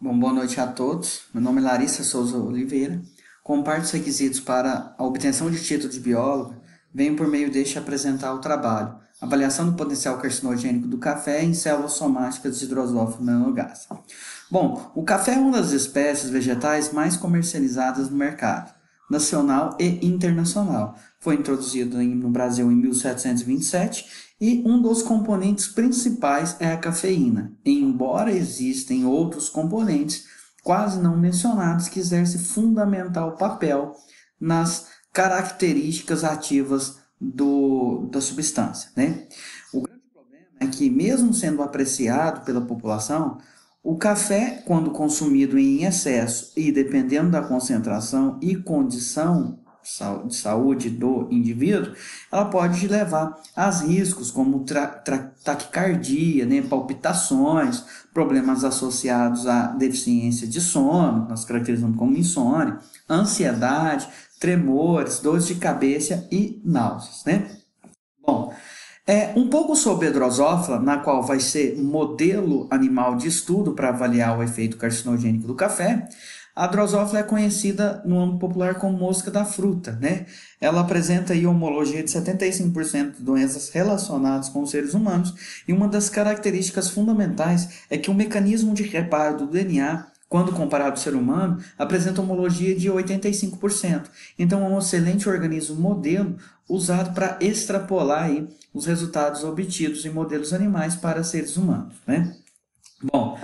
Bom, boa noite a todos. Meu nome é Larissa Souza Oliveira. Como parte dos requisitos para a obtenção de título de biólogo, venho por meio deste apresentar o trabalho Avaliação do potencial carcinogênico do café em células somáticas de Drosophila melanogaster. Bom, o café é uma das espécies vegetais mais comercializadas no mercado, nacional e internacional. Foi introduzido no Brasil em 1727 e um dos componentes principais é a cafeína, embora existem outros componentes quase não mencionados que exercem fundamental papel nas características ativas da substância, né? O grande problema é que, mesmo sendo apreciado pela população, o café, quando consumido em excesso e dependendo da concentração e condição de saúde do indivíduo, ela pode levar a riscos como taquicardia, né, palpitações, problemas associados à deficiência de sono, nós caracterizamos como insônia, ansiedade, tremores, dores de cabeça e náuseas, né? Bom, um pouco sobre a drosófila, na qual vai ser modelo animal de estudo para avaliar o efeito carcinogênico do café. A drosófila é conhecida no âmbito popular como mosca da fruta, né? Ela apresenta aí homologia de 75% de doenças relacionadas com os seres humanos e uma das características fundamentais é que o mecanismo de reparo do DNA, quando comparado ao ser humano, apresenta homologia de 85%. Então, é um excelente organismo modelo usado para extrapolar aí os resultados obtidos em modelos animais para seres humanos, né? Bom,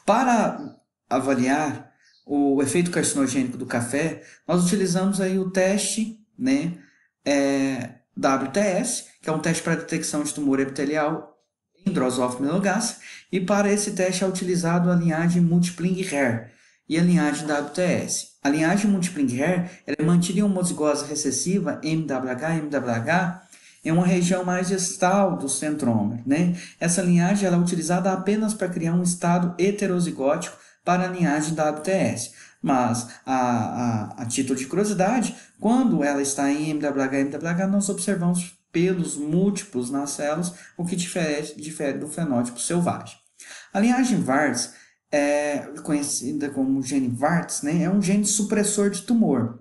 para avaliar o efeito carcinogênico do café, nós utilizamos aí o teste, né, WTS, que é um teste para detecção de tumor epitelial em Drosophila melanogaster, e para esse teste é utilizado a linhagem Multipling-Hare e a linhagem WTS. A linhagem Multipling-Hare é mantida em homozigose recessiva MWH em uma região mais distal do centrômero, né? Essa linhagem ela é utilizada apenas para criar um estado heterozigótico para a linhagem WTS. Mas, a título de curiosidade, quando ela está em MWH e MWH, nós observamos pelos múltiplos nas células, o que difere do fenótipo selvagem. A linhagem VARTS, conhecida como gene VARTS, né, é um gene supressor de tumor.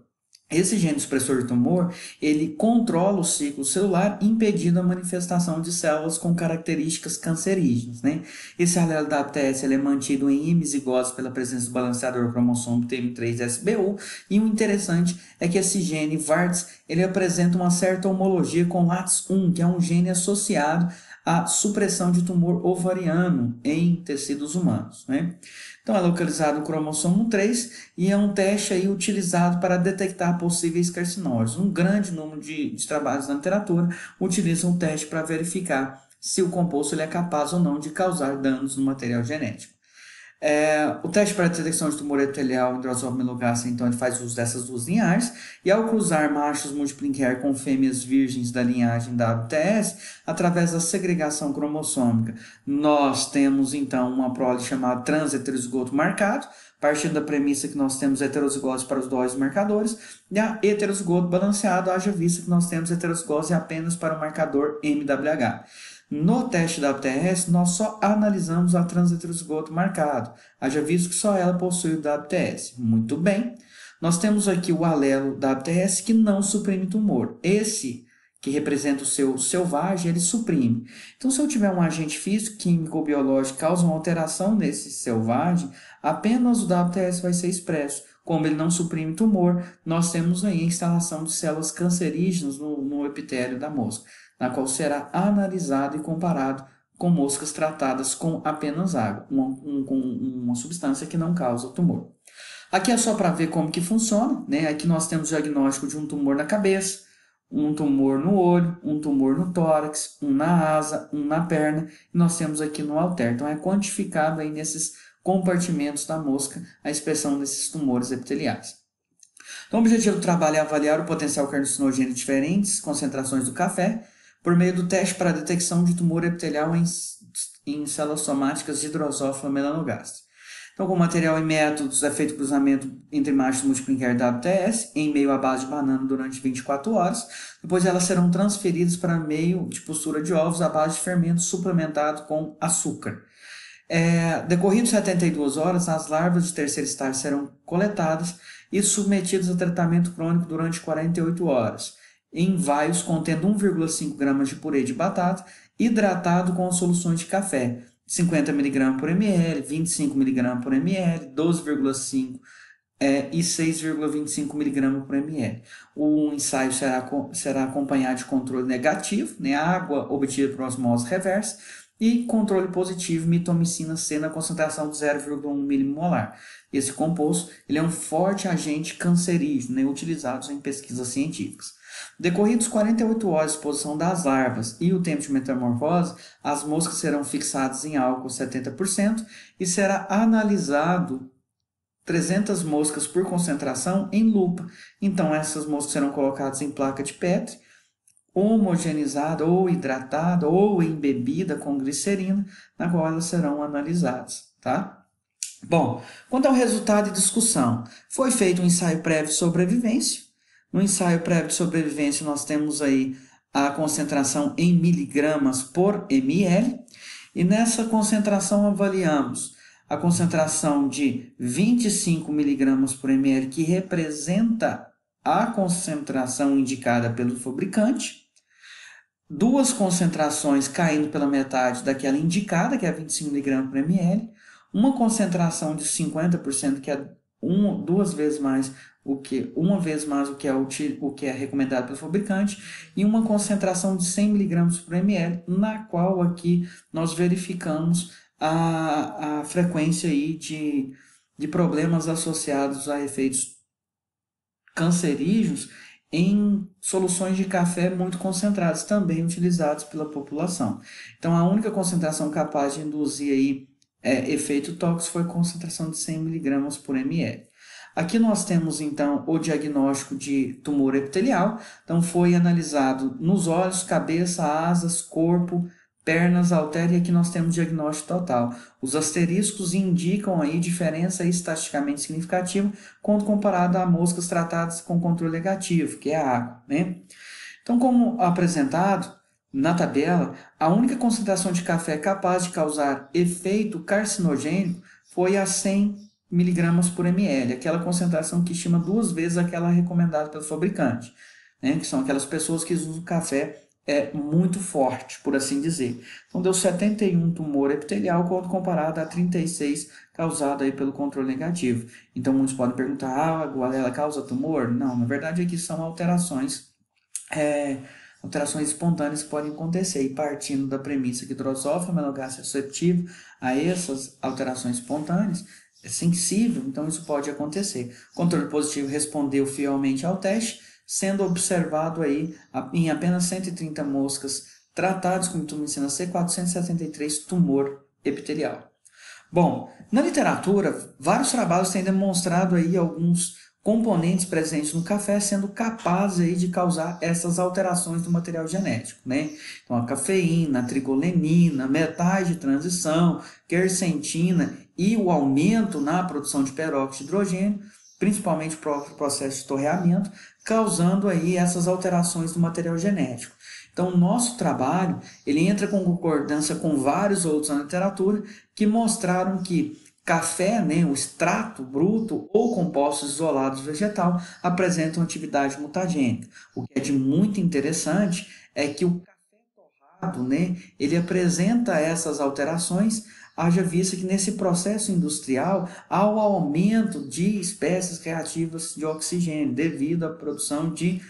Esse gene supressor de tumor, ele controla o ciclo celular, impedindo a manifestação de células com características cancerígenas, né? Esse alelo da APTS ele é mantido em hemizigose pela presença do balanceador cromossomo TM3SBU, e o interessante é que esse gene VARTS, ele apresenta uma certa homologia com LATS1, que é um gene associado à supressão de tumor ovariano em tecidos humanos, né? Então, é localizado no cromossomo 3 e é um teste aí utilizado para detectar possíveis carcinógenos. Um grande número de trabalhos na literatura utilizam o teste para verificar se o composto ele é capaz ou não de causar danos no material genético. O teste para detecção de tumor epitelial em Drosophila melanogaster, então, ele faz uso dessas duas linhagens, e ao cruzar machos Multipling-Hare com fêmeas virgens da linhagem WTS, através da segregação cromossômica, nós temos, então, uma prole chamada transheterozigoto marcado, partindo da premissa que nós temos heterozigose para os dois marcadores, e a heterozigoto balanceado, haja vista que nós temos heterozigose apenas para o marcador MWH. No teste da WTS, nós só analisamos a transheterozigoto marcado, haja visto que só ela possui o WTS. Muito bem, nós temos aqui o alelo da WTS que não suprime tumor. Esse, que representa o seu selvagem, ele suprime. Então, se eu tiver um agente físico, químico ou biológico que causa uma alteração nesse selvagem, apenas o WTS vai ser expresso. Como ele não suprime tumor, nós temos aí a instalação de células cancerígenas no epitélio da mosca, na qual será analisado e comparado com moscas tratadas com apenas água, uma substância que não causa tumor. Aqui é só para ver como que funciona, né? Aqui nós temos o diagnóstico de um tumor na cabeça, um tumor no olho, um tumor no tórax, um na asa, um na perna, e nós temos aqui no halter. Então, é quantificado aí nesses compartimentos da mosca a expressão desses tumores epiteliais. Então, o objetivo do trabalho é avaliar o potencial carcinogênico de diferentes concentrações do café por meio do teste para a detecção de tumor epitelial em células somáticas de Drosophila melanogaster. Então, com material e métodos, é feito cruzamento entre machos Multipling-Hare WTS em meio à base de banana durante 24 horas. Depois elas serão transferidas para meio de postura de ovos à base de fermento suplementado com açúcar. Decorridos 72 horas, as larvas de terceiro estágio serão coletadas e submetidas a tratamento crônico durante 48 horas, em vaios contendo 1,5 gramas de purê de batata, hidratado com soluções de café, 50 mg por ml, 25 mg por ml, 12,5 e 6,25 mg por ml. O ensaio será acompanhado de controle negativo, né, água obtida por osmose reversa, e controle positivo, mitomicina C na concentração de 0,1 milimolar. Esse composto ele é um forte agente cancerígeno, né, utilizado em pesquisas científicas. Decorridos 48 horas de exposição das larvas e o tempo de metamorfose, as moscas serão fixadas em álcool 70% e será analisado 300 moscas por concentração em lupa. Então, essas moscas serão colocadas em placa de Petri, homogeneizada ou hidratada ou embebida com glicerina, na qual elas serão analisadas, tá? Bom, quanto ao resultado e discussão, foi feito um ensaio prévio de sobrevivência. No ensaio prévio de sobrevivência, nós temos aí a concentração em miligramas por ml, e nessa concentração avaliamos a concentração de 25 miligramas por ml, que representa a concentração indicada pelo fabricante, duas concentrações caindo pela metade daquela indicada, que é 25 mg por ml, uma concentração de 50%, que é uma vez mais o que é recomendado pelo fabricante, e uma concentração de 100 mg por ml, na qual aqui nós verificamos a frequência aí de problemas associados a efeitos cancerígenos em soluções de café muito concentradas, também utilizadas pela população. Então, a única concentração capaz de induzir aí, efeito tóxico foi a concentração de 100 mg por ml. Aqui nós temos, então, o diagnóstico de tumor epitelial. Então, foi analisado nos olhos, cabeça, asas, corpo, pernas, halter, e aqui nós temos diagnóstico total. Os asteriscos indicam aí diferença estatisticamente significativa quando comparado a moscas tratadas com controle negativo, que é a água, né? Então, como apresentado na tabela, a única concentração de café capaz de causar efeito carcinogênico foi a 100 mg por ml, aquela concentração que estima 2 vezes aquela recomendada pelo fabricante, né? Que são aquelas pessoas que usam café muito forte, por assim dizer. Então, deu 71 tumor epitelial quando comparado a 36 causado aí pelo controle negativo. Então, muitos podem perguntar, a água ela causa tumor? Não, na verdade aqui são alterações espontâneas que podem acontecer, e partindo da premissa que Drosophila melanogaster é suscetível a essas alterações espontâneas, é sensível, então isso pode acontecer. O controle positivo respondeu fielmente ao teste, sendo observado aí em apenas 130 moscas tratadas com mitomicina C, 473 tumor epitelial. Bom, na literatura, vários trabalhos têm demonstrado aí alguns componentes presentes no café sendo capazes aí de causar essas alterações do material genético, né? Então, a cafeína, a trigolenina, metais de transição, quercetina e o aumento na produção de peróxido de hidrogênio, principalmente para o processo de torreamento, causando aí essas alterações do material genético. Então, o nosso trabalho ele entra com concordância com vários outros na literatura que mostraram que café, né, o extrato bruto ou compostos isolados vegetal apresentam atividade mutagênica. O que é de muito interessante é que o café torrado, né, ele apresenta essas alterações, haja vista que nesse processo industrial há o aumento de espécies reativas de oxigênio devido à produção de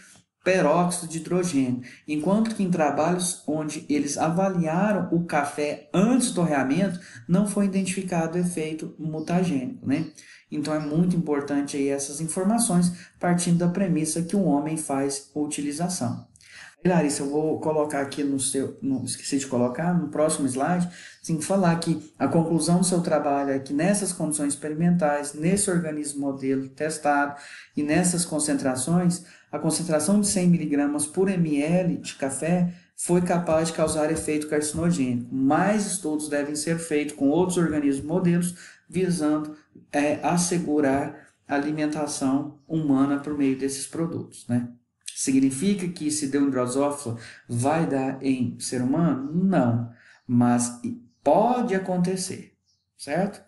peróxido de hidrogênio, enquanto que em trabalhos onde eles avaliaram o café antes do torreamento, não foi identificado efeito mutagênico, né? Então é muito importante aí essas informações, partindo da premissa que o homem faz a utilização. Larissa, eu vou colocar aqui esqueci de colocar, no próximo slide, assim, falar que a conclusão do seu trabalho é que nessas condições experimentais, nesse organismo modelo testado e nessas concentrações, a concentração de 100 mg por ml de café foi capaz de causar efeito carcinogênico. Mais estudos devem ser feitos com outros organismos modelos, visando assegurar a alimentação humana por meio desses produtos, né? Significa que se deu em Drosophila vai dar em ser humano? Não, mas pode acontecer. certo?